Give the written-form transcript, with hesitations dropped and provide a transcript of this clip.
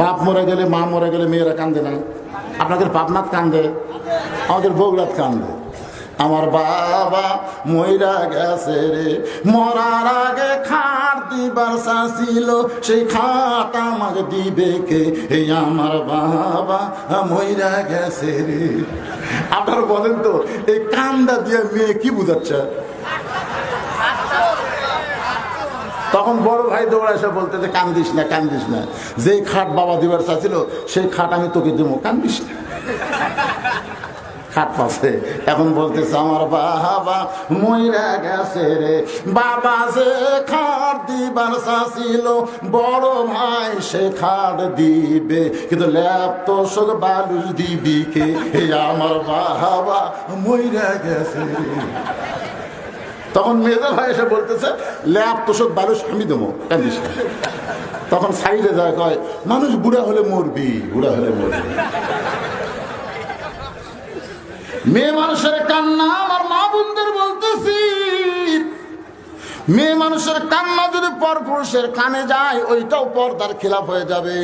বাপ মরে গেলে, মা মরে গেলে মেয়েরা কান্দে না? আপনাদের পাবনাত কান্দে, আমাদের বগুড়াত কান্দে। আমার বাবা মইরা গেছে রে, মরার আগে খাট দিবার চাইছিল, সেই খাট আমাকে দিবে কে? এই আমার বাবা মইরা গেছে রে। আপনারা বলেন তো, এই কান্দা দিয়ে মেয়ে কি বুঝাচ্ছে? তখন বড় ভাই দৌড়া এসে বলতে যে কান্দিস না, কান্দিস না, যেই খাট বাবা দিবার চাইছিল সেই খাট আমি তোকে দেবো, কান্দিস না। খাট পাশে এখন বলতেছে আমার বাবা মইরা গেছে রে, বাবা যে খাট দিবার চাইছিল, বড় ভাই সে খাট দিবে, কিন্তু ল্যাপ তো সব বালুস দিবি কে? আমার বাবা মইরা গেছে রে। তখন মেজো ভাই এসে বলতেছে ল্যাপ তোষক বালুস আমি দেবো, কান্দিস না। তখন সাইডে যায়, কয় মানুষ বুড়া হলে মরবি, বুড়া হলে মরবি। মেয়ে মানুষের কান্না, আমার মা বোনদের বলতেছি, মেয়ে মানুষের কান্না যদি পরপুরুষের কানে যায়, ওইটাও পর্দার খেলাফ হয়ে যাবে।